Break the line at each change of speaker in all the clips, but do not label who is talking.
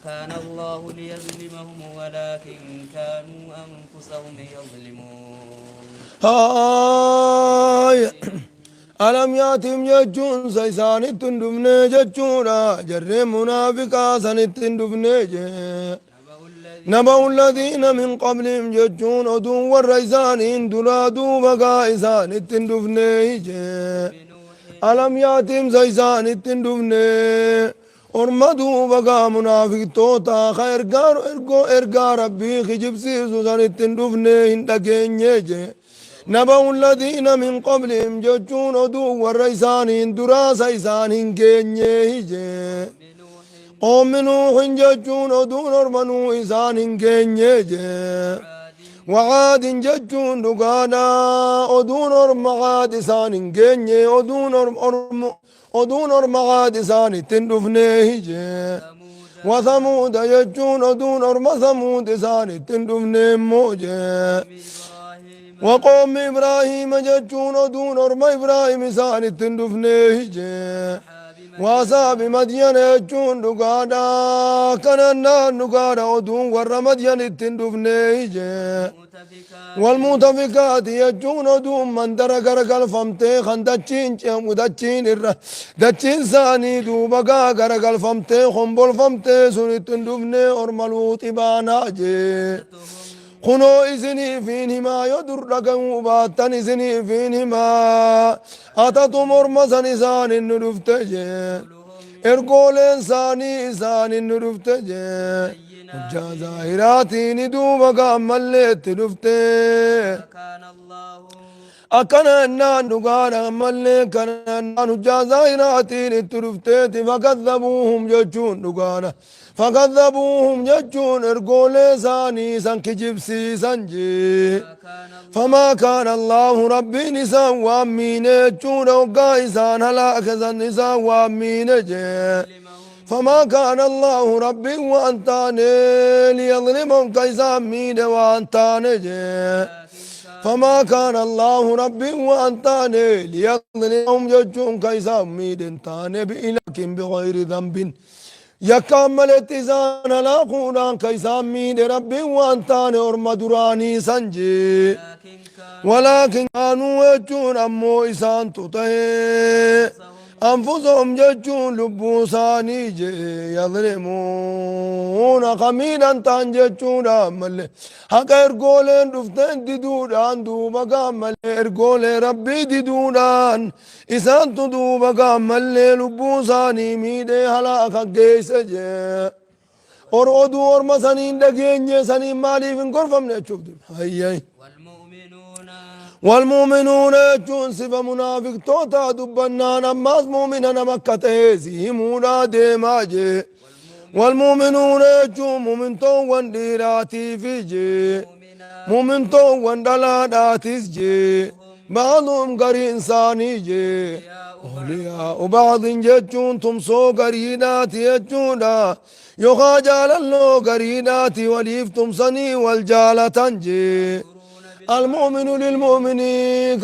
كان الله ليظلمهم ولكن كانوا أنفسهم يظلمون
هاي ألم ياتهم جتون سيسان التندفني جتشورا جر منافقا سن التندفني نبأ الذين من قبلهم جتون أدو والرئيسان درادو بقائسان التندفني ألم ياتهم سيسان التندفني أرمدوا بقى منافق توتا خير إرقا ربي خجب سيسو سن التندفني هندقين نبأ الذين من قبلهم جتون أدو والرئيسان دراسا إسان كينيه قوم نوح جتون أدو نرمنو إسان كينيه وعاد جتون دقانا أدو نرم عاد إسان كينيه أدو نرم عاد إسان تندفنيه وثمود جتون أدو نرم ثمود إسان تندفنيه موجه وقوم إبراهيم جتون دون أرم إبراهيم سان التندفنيه وأصحاب مدين جتون دقادا كننا نقادا ودون ور مدين التندفنيه والمتفقات يجون دون من درقر قلفمتي خندتشين ودتشين دتشين ساني دوبقا قرقل فمتي خنبول فمتي سن التندفنيه أرملو تبانا خنو إذني فينهما يدر رقموا باتن إذني فينهما أتتم مرمزا إسان النرفتجي إرقول إنساني إسان النرفتجي وجا ظاهراتي ندوبا كامل ترفتي أكنا أنان نقانا ملي كنا أنان وجا ظاهراتي نترفتي فكذبوهم ججون نقانا فكذبوهم ججون ارقول ساني سنكجبسي سنجي فما كان الله ربي نسان وامين جون وقايسان هلاك سن نسان وامين فما كان الله ربي وانتاني ليظلمهم كيسان مين وانتاني فما كان الله ربي وانتاني ليظلمهم ججون كيسان مين تاني بإلكم بغير ذنب يكمل اتزان لا قولان كيسان مين ربي وانتان ارم دراني سنجي ولكن كانوا يجون امو اسان تطهي انفسهم ججون لبوساني جي يظلمون قمينا تان ججون امال حق ارقولين دفتين ديدودان دوبا قامل ارقولي ربي ديدودان إسان تدوبا قامل لبوساني ميدي هلاك قيس جي ارودو ارما سنين دقين سنين مالي فين قرفم نتشوف دي هاي والمؤمنون يجون صفة منافق توتا دبنان أماس مؤمننا مكة هيمونا ديماجي والمؤمنون يجون مؤمنتون وانديراتي في جي مؤمنتون واندلاداتيس جي بعضهم قري إنساني جي أولياء وبعض جتون تمسو قريناتي يجونا يخاجال اللو قريناتي وليف تمسني والجالة جي المؤمن للمؤمن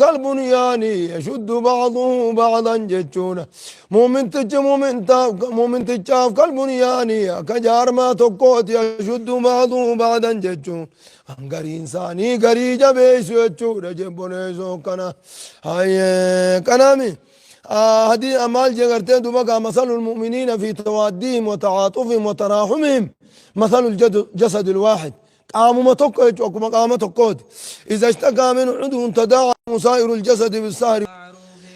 كالبنيان يشد بعضه بعضا جتشونا مؤمن تجاف كالبنيان كجار ما تقوت يشد بعضه بعضا جتشون غري إنساني غري جبيس يجونا جبونيسو كنا هاي كنامي هدي أمال جغرتين دبقى مثل المؤمنين في تواديهم وتعاطفهم وتراحمهم مثل الجسد الواحد قاموا تقوت وكما قام تقوت إذا اشتكى من عضو تداعى سائر الجسد بالسهر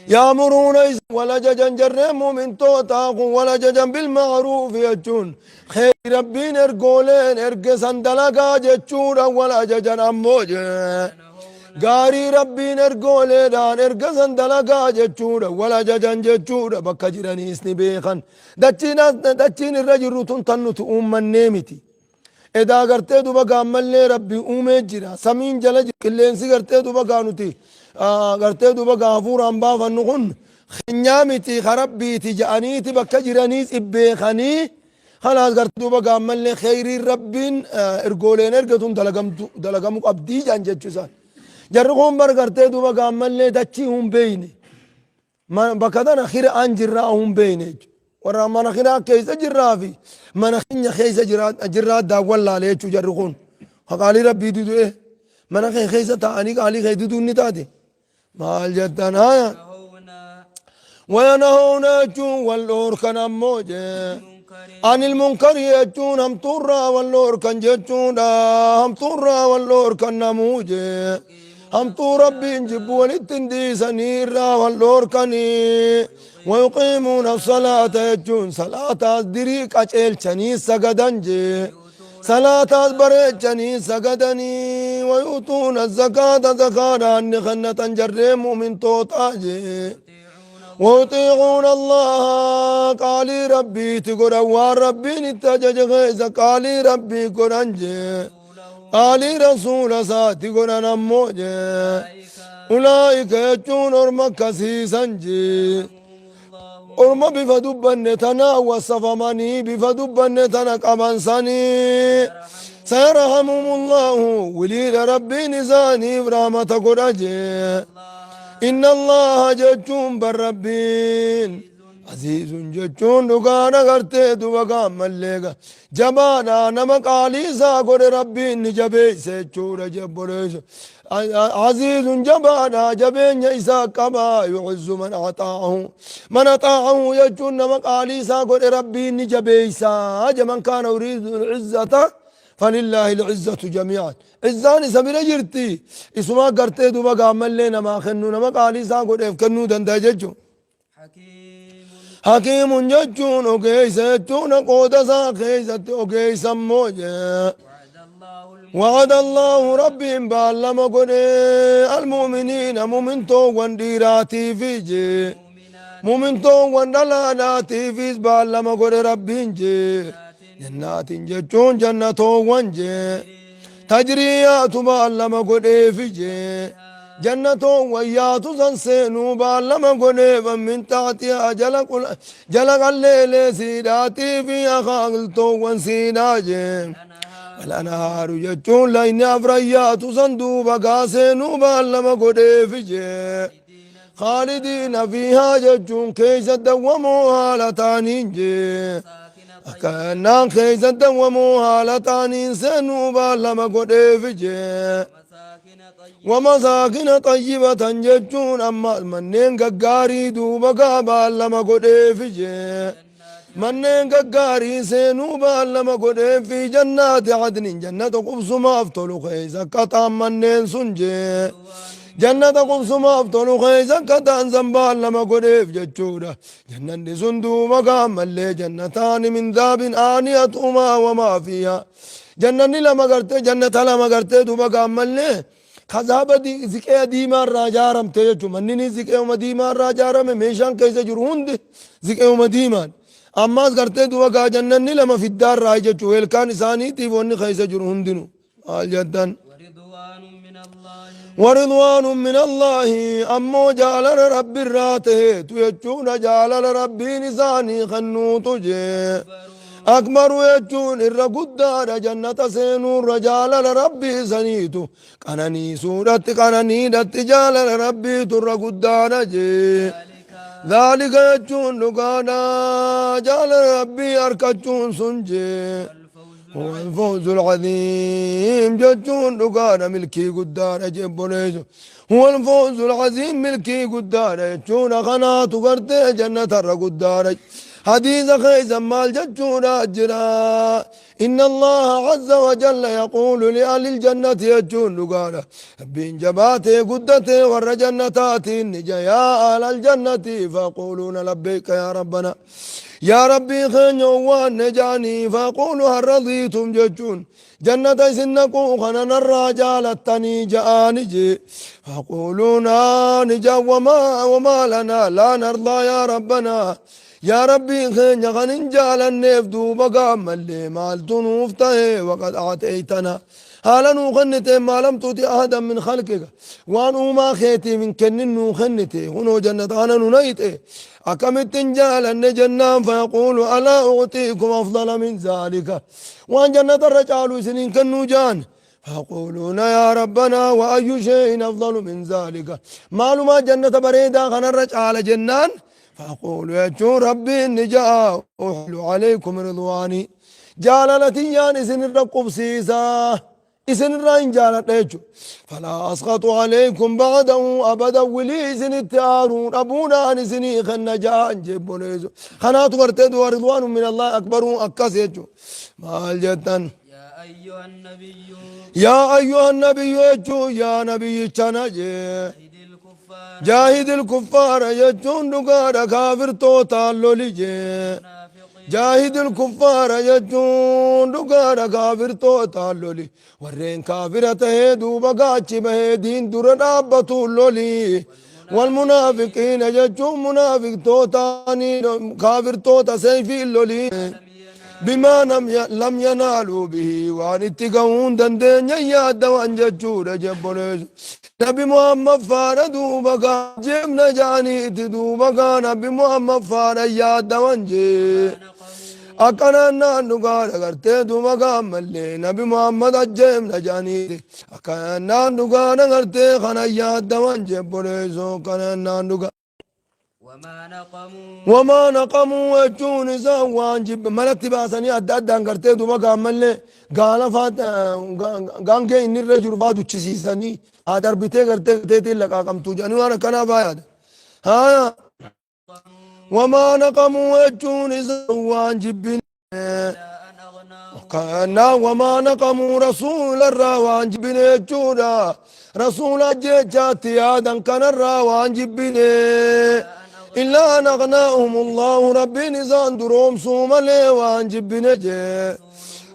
يأمرون ولا ججا جرم من توتاق ولا ججا بالمعروف يجون خير ربين ارقولين ارقسان دلقا جتشورا ولا ججا أموجا غاري ربين ارقولين ارقسان دلقا جتشورا ولا ججا جتشورا بكا جراني اسني بيخان دچين الرجل تنتنت النيمتي إذا قرتي دوبا قامل ربي أومي جرا سمين جلج كلين سي قرتي دوبا قانوتي قرتي دوبا قافور أنبا فنقن خنيامتي خربيتي جانيتي بكا جرانيس إبيخاني خلاص قرتي دوبا قامل خير ربين إرقولين إرقتون دلقمو أبدي جان جتشوسان جرقون بر قرتي دوبا قامل دچي هم بيني بكدان خير أنجر هم بيني ورا مناخنا كيس جرافي مناخنا خيس جرات دا ولا ليش جرخون قال ربي دو ايه مناخ خيس تاني قال خيس دو نتاتي ما الجدان هايا
هونا
وينهون يجون واللور كان موجه عن المنكر يجون هم طرا واللور كان جتون هم طرا واللور كان موجه هم طور ربي جبوا ولتندي سنيرا واللور كاني ويقيمون الصلاة يجون صلاة دريك أجل شني سجدنجي صلاة بريجني سجدني ويؤتون الزكاة زكاة أن خنة جرم من توتاجي ويطيعون الله قال ربي تقول وربي نتجج غيظ قال ربي قرنجي قال رسول ساتي قرن موجي أولئك يجون أرمك سيسنجي أرمى بفدبن تنا وصفماني بفدبن تنا كمان سني سيرحمهم الله وليد ربي نزاني برحمة قرجي إن الله جتون بالربين عزيز جتون دقانا قرتي دوغا مليغا جبانا نمك عليسا قر ربين نجبي سيچور جبريس عزيز جبانا جبين يسا كما يعز من أطاعه يجون نمك عليسا قر ربين نجبي سا من كان يريد العزة فلله العزة جميعا عزاني سبيل جرتي اسما قرتي دوبا قامل لنا ما خنو نمك عليسا قر افكنو دندا ججو حكيم ججون وكيس جون قودسا كيست وكيس موجه وعد الله ربهم بالما قد المؤمنين مؤمنتو وانديراتي فيجي مؤمنتو واندلاناتي فيز بالما قد ربين جي جنات ججون جنتو وانجي تجريات بالما قد فيجي جنة ويات سنسينو بالما قنيبا من تحتها جلق الليل سيداتي فيها خاقلتو وانسيناجي والأنهار يجون لين أفريات سندوبا قاسينو بالما قنيفجي خالدين فيها ججون كيس دوموها لتانينجي كأنان كيس دوموها لتانين سينو بالما قنيفجي ومساكن طيبة ججون أما منين قاري دوبا قابا لما قدي في منين قاري سينو لما قدي في جنات عدن جنة قبس ما أفضل خيزة قطع منين سنجي جنة قبس ما أفضل خيزة قطع زنبال لما قدي في ججورة جنة سندو مقام اللي جنتان من ذاب آنيتهما وما فيها جنة لما قرتي جنة لما قرتي دوبا قام اللي خزابة دي زكاة ديما راجارم تيجو منني زكاة مديما راجارم ميشان كيسة جرهون دي زكاة مديما أما أذكرت دوا قا جنني لما في الدار راجع جوهل كان إساني تيفوني خيسة جرهون دينو جدا ورضوان من الله أمو جعل رب الراته تيجون جعل ربي نساني خنوتو جي أكبر يجون الرقدار جنة سينور رجال ربي سنيتو كانني سورة كانني دتجال ربي ترقدار جي ذلك يجون لقانا جال ربي أركجون سنجي هو الفوز العظيم ججون لقانا ملكي قدار جبونيزو هو الفوز العظيم ملكي قدار يجون خنات قرتي جنة الرقدار حديث خيزا مال ججونا أجرا إن الله عز وجل يقول لأهل الجنة يجون لقالا بين جباتي قدتي ور جنتات نجا يا أهل الجنة فيقولون لبيك يا ربنا يا ربي خين يوان نجاني فيقولوا هل رضيتم ججون جنة سنكو خننا الرجال التني جاني جي فيقولون نجا وما لنا لا نرضى يا ربنا يا ربي خين غنين جال النيف دوبا قام اللي مال تنوفته وقد أعطيتنا هالا نوخنته ما لم تؤتي أحدا من خلقك وانو ما خيتي من كنن نوخنته هنو جنة أنا ننيته أكمت جال النجنان فيقول ألا أعطيكم أفضل من ذلك وان جنة الرجال سنين كنو جان فيقولون يا ربنا وأي شيء أفضل من ذلك معلومات جنة بريدة خنا الرجال جنان فأقول يجون ربي النجاة أحل عليكم رضواني جالتي يعني سن الرقب سيسا إسن الرين جالت ليجو فلا أسقط عليكم بعده أبدا ولي سن التارون أبونا عن سني خنجا جيبون يزو خنات ورتد ورضوان من الله أكبر أكس يجو ما الجتن
يا أيها النبي
يا أيها النبي يجو يا نبي تنجي
جاهد الكفار
جاهد الكفار يجون دقار كافر توتا لوليجي
المنافقين
جاهد الكفار يجون دقار كافر توتا لولي ورين كافرة هدو بقاتش بهدين در رابطو لولي والمنافقين يجون منافق توتاني كافر توتا سيفي لولي
لم ينال
بما لم ينالوا به وان اتقون دندن ياد وان ججور جبرز نبي محمد فاردو بقى جبنا جاني تدو بقى نبي محمد فارد ياد وان جي
نقموا
أكنا نانو قال کرتے دو مقام ملے نبی محمد اجیم نجانی أكنا نانو قال کرتے خنا یاد دوان جبرے سو کنا نانو قال
وما نقموا
وما نقموا وجون زوان جب ملك باسني أدى کرتے دو مقام ملے قال فات قان کے ان الرجل بعد تشيسني ادر بيته کرتے تے لگا کم تو جانو انا کنا باید ها وما نقموا وجون زوان جب
إلا أن أغناهم
كنا وما نقموا رسول الراوان جبني جودا رسول جيجات يادا كان الراوان جبني إلا أن أغناهم الله ربي نزان دروم سوم ليوان جبني جي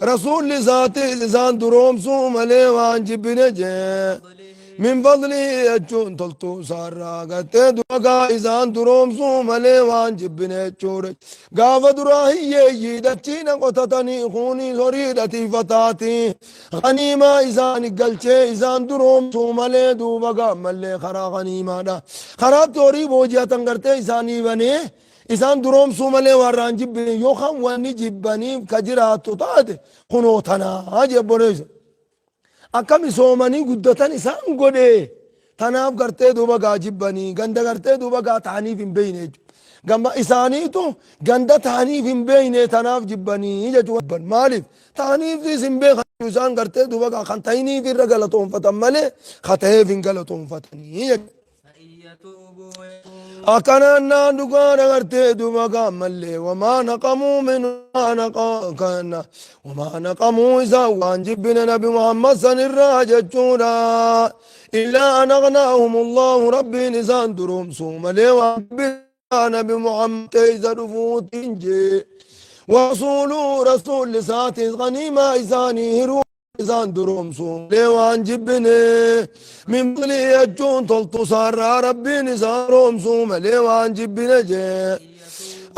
رسول لذاتي لزان دروم سوم ليوان جبني جي من فضله يجون تلتو سارا قتي دوغا إذان دروم سوم ليوان جبني جورج قاف دراهي يدتين قطتني خوني سريدتي فتاتي غنيمة إذان قلچه إذان دروم سوم لي دوبغا ملي خرا غنيمة دا خراب توري بوجيا تنگرته إذاني بني إذان دروم سوم لي واران جبني يوخم واني جبني كجراتو تاتي خنوتنا جبني akkami soomanii guddatan isaan godhe tanaaf gartee duuba gaa jibbanii ganda gartee duuba gaa ta'aniif hin beeyne jechuudha gamba isaaniitu ganda ta'aniif hin beeyne tanaaf jibbanii jechuudha maaliif ta'aniifis hin beekan isaan gartee duuba gaa kan ta'iniif irra galatoonfatan malee ka ta'eef hin galatoonfatanii jechuudha
فإن يتوبوا يكون
أكنا نادقان غرتي دوبا ملي وما نقموا من كنا وما نقموا إذا وانجبنا نبي محمد سن الراجة جونا إلا أن أغناهم الله ربي نزان دروم سوم لي وانجبنا نبي محمد إذا رفوت إنجي رسول لساتي غنيمة إذاني هرو إذان دروم سوم ليوان جبني من بلي يجون تلتو سارا ربي نزان روم سوم ليوان جبني جي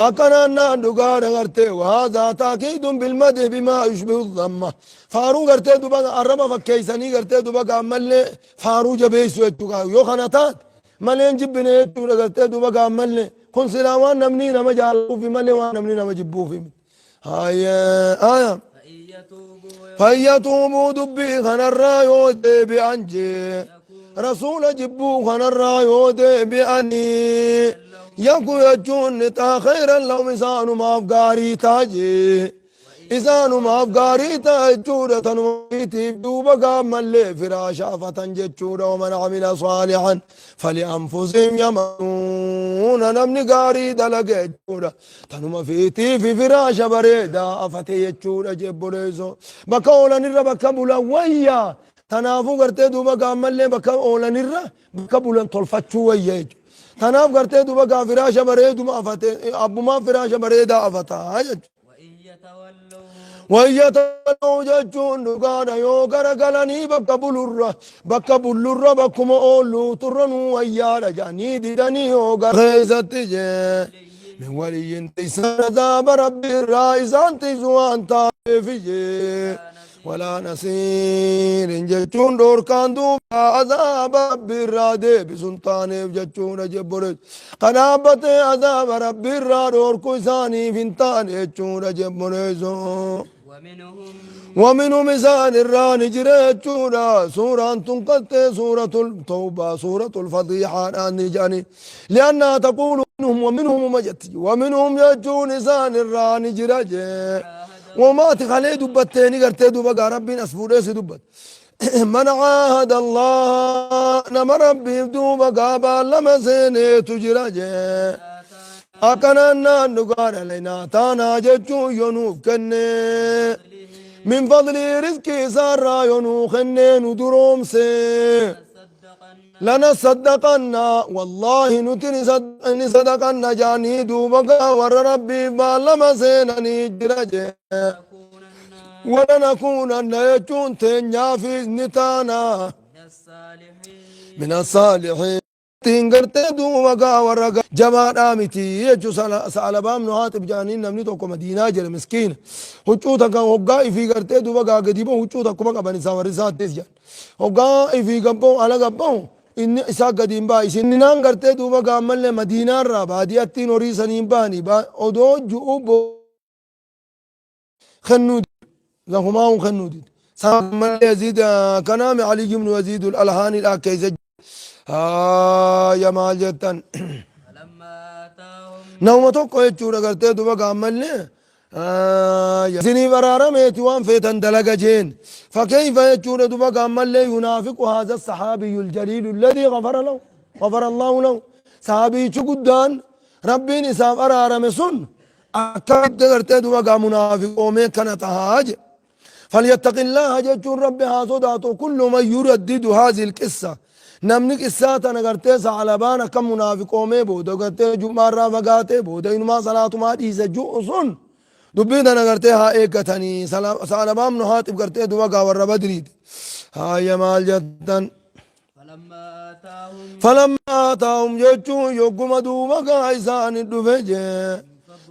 أكنا نادقار غرتي وهذا تأكيد بالمدح بما يشبه الضمة فارو غرتي دوبا عربا فكيساني غرتي دوبا عمل فارو جبيسو يتوكا يو خناتات ملين جبني يتوكا غرتي دوبا عمل كن سلاوان نمني نما جالو في ملي وان نمني نما جبو في هاي آية
فإن يتوبوا
فيتوبوا دبي خنا الرايو دي بأنجي رسول جبو خنا الرايو دي بأني يكو يجون نتا خيرا لو إسانو مافقاري تاجي إسانو مافقاري تاجورة تنويتي دوبا قام اللي فراشا فتنججورة ومن عمل صالحا فلأنفسهم يمنون نمني قاري دلقى جورة تنما فيتي في فراشا بريدا أفتي جورة جبوليزو بكا أولا نرى بكا بولا ويا تنافو قرتي دوبا قام اللي بكا أولا نرى بكا بولا طلفتشو ويا تناف قرتي دوبا قا فراشا بريدو ما أفتي أبو ما فراشا بريدا أفتا
وإن يتولوا
ويتولوا ججون نقانا يو غرقلني بكا بلورا بكما أولو ترنو ويالا جاني ديداني يو غرقزت جي من ولي انتسان ذاب ربي الرائزان تزوان تافي جي ولا نسير جتون دور كاندو عذاب ربي الرادي بسلطان جتون جبرت قنابت عذاب ربي الرادور كوساني فنتان جتون جبرت
ومنهم
ومنهم إسان الران جريتشونا سورة تنقلت سورة التوبة سورة الفضيحة نجاني لأنها تقول منهم ومنهم مجت ومنهم يجون إسان الران جريتش
عاهد
وما تخلي دبتيني قرتي دبقى ربي أسفوريس دبت من عاهد الله نما ربي دوبقى بالما سيني تجريتش
آتانا
أكنا نقال لنا تانا جتشو ينوف كني
فضله
من فضل رزقي سارا ينوخ النين دروم سي
لنصدقن
لنصدقن والله نتني صدقن جاني دوبك ور ربي بالما سينني جرجي
لنكونن
ولنكونن يجون تنيا في نتانا
من الصالحين
من الصالحين تنقرتي دوبك ور جماعة آمتي يجو سالبام نهاتب جانين نمني توكو مدينة جل مسكين هجو تكا هقا إفي قرتي دوبك قديبو هجو تكو بقى بني ساورسات تسجان هقا إفي قبو على قبو إن إسا قديم با إسننان قرتي دوبك عمل مدينة را بادي أتين وريسانين باني با أدو جؤبو خنود لهما خنود سامل يزيد كنام علي بن يزيد الألهاني الأكيزج يا مال جتن
فلما آتاهم
نوم توقع يجور قرتي دوبا قامل سني برارة ميتوان فيتن دلق جين فكيف يجور دوبا قامل ينافق هذا الصحابي الجليل الذي غفر الله له صحابي قدان ربي نساب أرارة مسن أكاد قرتي دوبا قام منافق ومي كانت هاج فليتق الله جتون ربي هذا كل من يردد هذه القصة namni qissaa tana gartee saalabaan akka munaafiqoomee booda gartee jummaarraa fagaatee booda inumaa salaatumaa dhiise ju'u sun dubbii tana gartee haa eeggatanii saalabaan nu haatib gartee duba gaa warra badriiti haaya maal jettan
فلما آتاهم
فلما آتاهم جتشون يقوم دوبا gaa isaani dhufe jee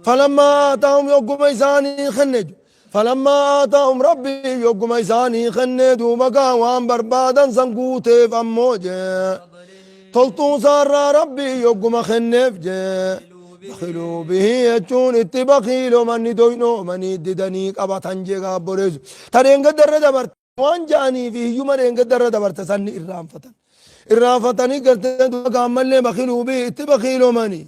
فلما آتاهم يقوم isaanii kenne فلما آتاهم ربي يقوم إساني خني دوبكا وان بربادا سنقوتي فموجي
فضله
تلطو سار ربي يقوم خنف جي بخلوا به يجون اتبخيلو من دوينو من ددنيك أبا تنجيغا بوريزو ترين قدر دبرت وان جاني فيه يومرين قدر دبرت سني إرانفتني قلت دوبكا ملي بخلوا به اتبخيلو مني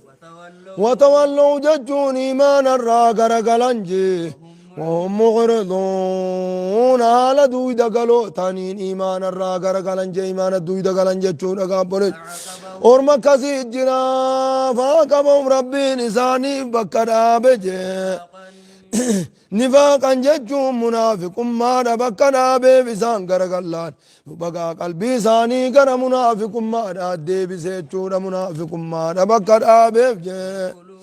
وتولوا
وتولوا ججون إيمان الراقر قلنجي وهم مغرضون على دوي دقلو تانين إيمان الراقر قلنجي إيمان الدوي دقلنجي چون أقابلت
فعقبهم
اور مكسي جنا فاقبهم ربي نساني بكرا بجي
نفاقا
نفاقا ججون منافق ما بكرا بيسان قرقلان بقى قلبي ساني قر منافق ما دي بسيچون منافق ما بكرا بجي
قلوبهم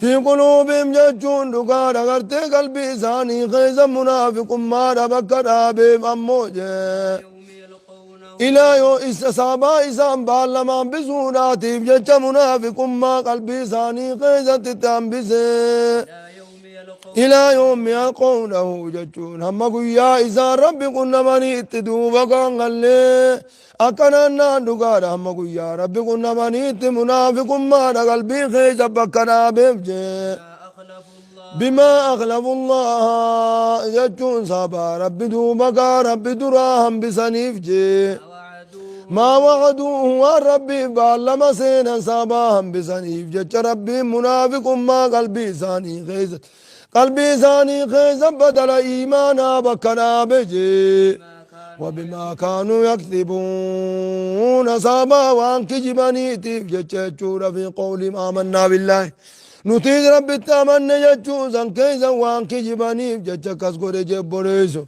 في قلوبهم ججون دقار غرتي قلبي ثاني خيزا منافق ما ربكر آبيب أموجي
يوم يلقونه
إلى يو إسسابا إسان بالما بسوناتي جج منافق ما قلبي ثاني خيزا تتنبسي
إلى يوم يلقونه
إلى يوم يلقونه ججون هم قويا إسان ربي قلنا مني اتدوبا قنغلي أكنا ناندقار هم قويا ربي قلنا مني اتمنافق ما قلبي خيزا بكنا بيبجي
ما أخلف الله
بما أغلب الله يجون صابا ربي دوبك ربي دراهم بسنيف جي
وعدوه
ما وعدوه ربي بالما سينا صاباهم بسنيف جي ربي منافق ما قلبي ثاني خيز قلبي ثاني خيز بدل إيمانا بكنا بجي
ما كان
وبما كانوا يكذبون صابا وان كجبني تيف جي في قولهم آمنا بالله نتيج رب التامن يجوزا كيزا وان كجبانيف جتشكس قد جبريسو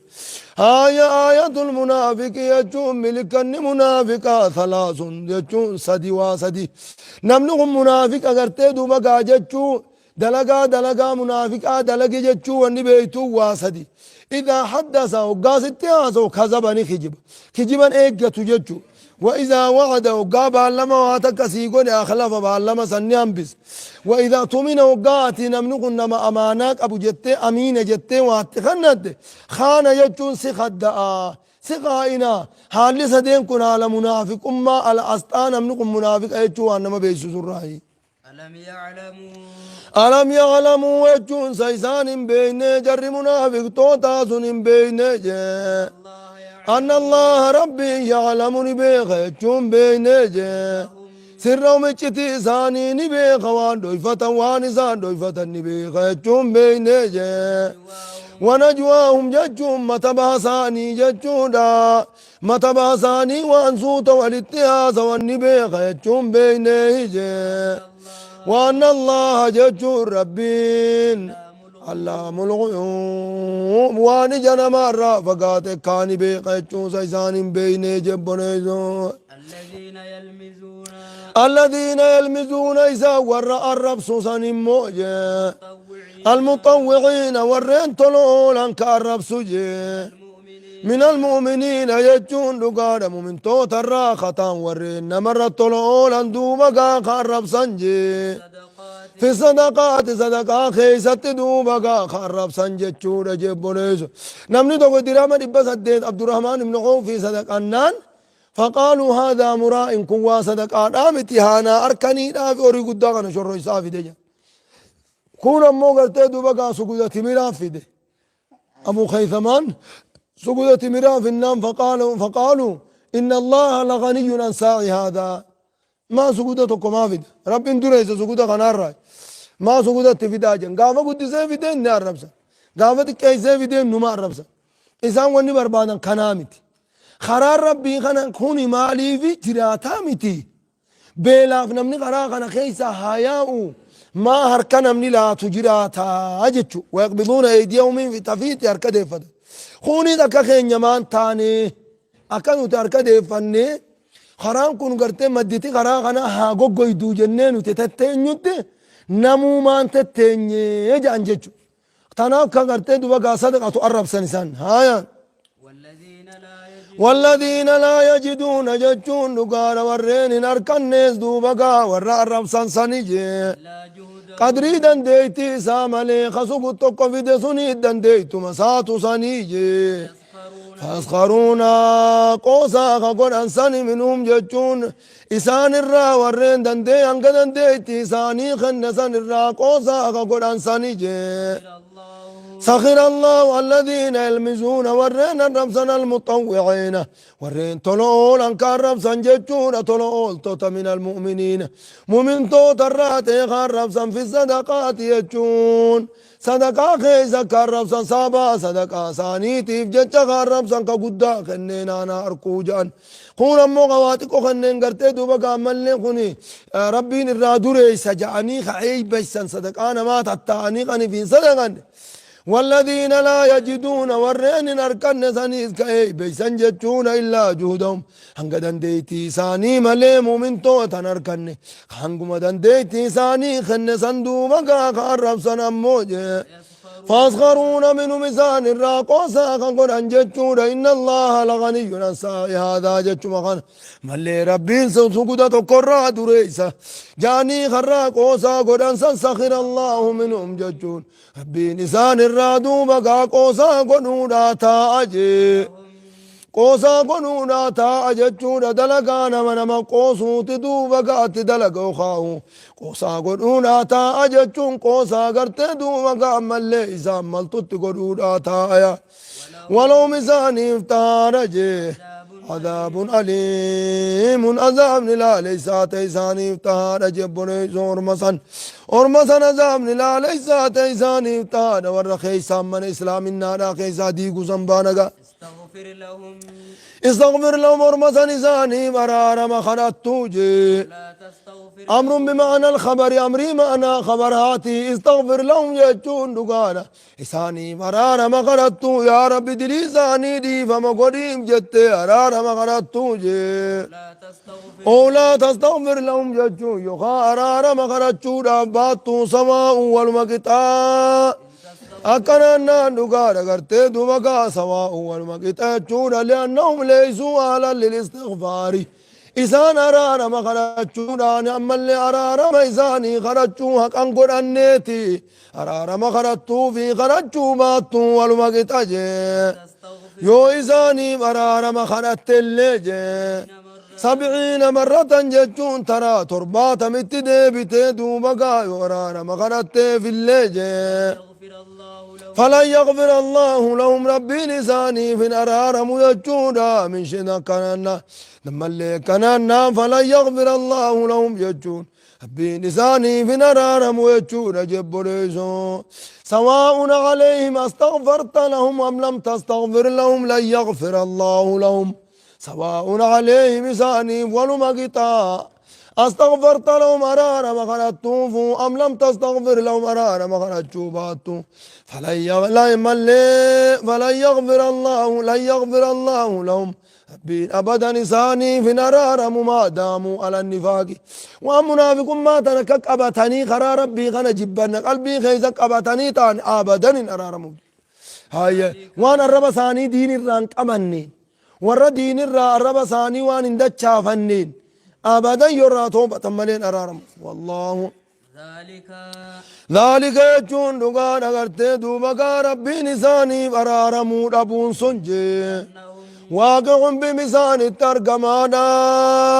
آية المنافق يجون ملكن منافقا ثلاث يجون سدي واسدي نمنهم منافق اگر تيدو بقى جتشو دلقا منافقا دلقا جتشو ونبيتو واسدي إذا حدث وقاس التياسو كذبني خجبا ايقتو جتشو وإذا وعد وقاب علما واتك سيقول أخلف بعلما سنيان بس وإذا تمين وقاتي نمنقن نما أماناك أبو جتة أمين جتة واتخند خان يجون سخداء سقائنا حالي سدين كن على منافق أما على أسطان نمنقن منافق أيجو أنما بيسوس الرأي
ألم يعلموا
ألم يعلموا يجون سيسان بين جر منافق توتاسن بين
الله
أن
يعلم
الله ربي يعلمني بيخ يجون بين
لهم
سرهم اجتي ساني نبيخ وان دويفة وان سان دويفة نبيخ يجون بين
نجواهم
ونجواهم ججون متباساني ججون دا متباساني وانسوت والاتهاز والنبيخ يجون بين
الله
وأن الله ججور ربين
يعلم
علام الغيوب وان جنا مرة فقات كان بيقچون سيسان بين جبنيزون
الذين يلمزون
الذين يلمزون إذا ور الرب سوسن موجه
المطوعين
المطوعين ورين طلولا كالرب سجي
المؤمنين
من المؤمنين يجون دقار مؤمن توت الراخة ورين مرة طلولا دوبا كالرب سنجي
صدقات
في صدقات صدقاء خيست دوبا خرب سنجد شورا جبونيس نمني دوغو دراما دبا سديد عبد الرحمن بن عوف في صدقانان فقالوا هذا مراء كوا صدقاء دامتي هانا أركني دافي أوري قداغنا شرو يسافي دي كون أمو قرتي دوبا سقودة تميرا في دي أبو خيثمان سقودة تميرا في النام فقالوا إن الله لغني عن ساعي هذا ما سقودتكم ما فيد رب اندريس سقودة غنار ما سقودة تفيدا جن غافا قد سيفيدين نار ربسا غافا تكي سيفيدين نمار ربسا إسان وني بربادا كنامتي خرار ربي خنا كوني مالي في جراتا متي بيلاف نمني غرا خنا خيسا هاياو ما هركنا مني لا تجراتا أجتشو ويقبضون أيديهم في تفيت هركا ديفد خوني دكا خين يمان تاني أكانو تهركا ديفني خران كون غرتي مدتي خرا خنا ها غوغويدو جنين تتتنيوت نمو مان تتني جانجچو تناف كا غرتي دوبا صدقه تقرب سنسان هايا والذين لا يجدون جچون دغار ورين نركنس دوبا ور عرب سنسنجي
لا جهد
قدري دنديتي ساملي خسوق توكو في دسوني دنديتو مساتو سنيجي
يسخرون
فاسخرون قوسا قد انسان منهم جچون إسان الرا ورين دندي انك دنديتي إساني خنسان الرا قوسا قد انساني جي
الله
سخر الله الذين يلمزون ورين الرمسان المطوعين ورين طلول انكار رمسان جچون طلول توتا من المؤمنين مؤمن توتا الراتي خار رمسان في الصدقات يجون صدقا خيزا كربسان سابا صدقا سانيتيف جچا كربسان كغدا كنين انا اركوجان خون امو غواتكو خنين غرتي دوبا كامل خوني ربين الرادوري سجاني خعي بيسن صدقا ما تتاني قني في صدقا والذين لا يجدون ورين أركن سنيس كأي بيسن جتشون إلا جهدهم هنگ دنديتي ساني ملي مؤمن توتن أركن هنگم دنديتي ساني خن سندو مقا خرب سنم موجه فاسخرون منه مسان الراقوسا قد أنجتشون إن الله لغني عن ساي هذا جتشو مخان ملي ربين سوسقودة قرى دريسا جاني خراقوسا قد أنسان سخر الله منهم جتشون ربين إسان الرادو بقى قوسا قنودا تاجي قوسا قنودا تاجي جتشون دلقانا منما قوسو تدو بقى تدلق وخاو قوسا قنودا تاجي جتشون قوسا قرت دو بقى ملي إسان ملتت قنودا تايا ولو مساني افتارجي عذاب أليم عذاب لا ليس تيساني افتار جبني زور مسن ورمسن عذاب لا ليس تيساني افتار ورخيسا من إسلام النار خيسا ديقو زنبانگا استغفر لهم ورمسن إساني مرار ما خلطو جي
لا تستغفر
أمر بمعنى الخبر أمري معنى خبراتي استغفر لهم يجون دقانا إساني مرار ما خلطو يا رب دلي ساني دي فما قريم جت أرار ما خلطو جي
لا تستغفر
أو لا تستغفر لهم يجون يخا أرار ما خلطو رباتو سماء والمقطاع أكنا نقار قرتي دوبكا سواء والمقطع جودا لأنهم ليسوا على للاستغفار إسان أرانا ما خرجونا نعم اللي أرانا ما إساني خرجوا حقا قرانيتي أرانا ما خرجتوا في خرجوا ماتوا والمقطع
تستغفر
يو إساني أرانا ما خرجت اللي 70 مرة جتون ترى تربات متدي بتدو بقى ورانا مغنت في الليجة
يغفر الله له
فلن يغفر الله لهم ربي لساني في الأرار يجونا من شنا كننا لما اللي كننا فلن يغفر الله لهم يجون ربي لساني في الأرار يجونا جب ريزون سواء عليهم استغفرت لهم أم لم تستغفر لهم لن يغفر الله لهم سواء عليهم لساني ولما قطاع استغفرت لهم أرارا ما خلتوفوا أم لم تستغفر لهم أرارا ما خلتشوباتوا فلن يغفر الله لن يغفر الله لهم بين أبدا نساني في نرار ما داموا على النفاق ومنافق ما تنكك أبتني خرا ربي خنا جبنا قلبي خيزك أبتني تان أبدا نرار هاي وانا الرب ثاني دين الرانك أمني ور دين الرب ثاني وان اندت شافنين أبدا يرى توبة ملين أرارم والله
ذلك
ذلك يجون دقان أغرت دوبك ربي نساني أرارم ربون سنجي
أنهم
واقع بمسان الترجمانا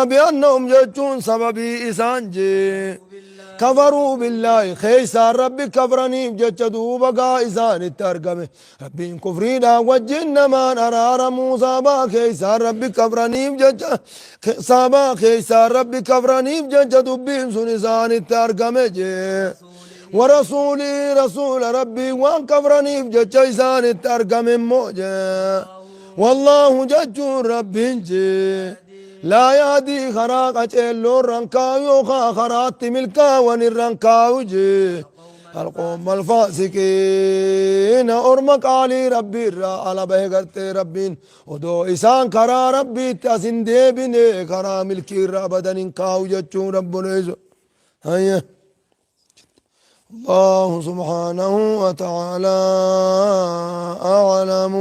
بأنهم يجون سببي إسانجي
بالله
كفروا بالله خيسار ربي كفرني جتشدوا بقى إسان الترجمة ربي كفرينا وجن ما نرار موسى با خيسار ربي كفرني جتش سابا خيسار ربي كفرني جتشدوا بين سن إسان الترجمة جي ورسولي رسول ربي وان كفرني جتش إسان الترجمة موجه والله ججور ربي جي لا يهدي خراق أجلو الرنكاو خرات ملكا ون الرنكاو جي القوم الفاسقين أرمك علي ربي را على بهغرت ربين ودو إسان كرا ربي تاسين دي بني كرا ملكي را بدن كاو ججو ربنا هيا الله سبحانه وتعالى أعلم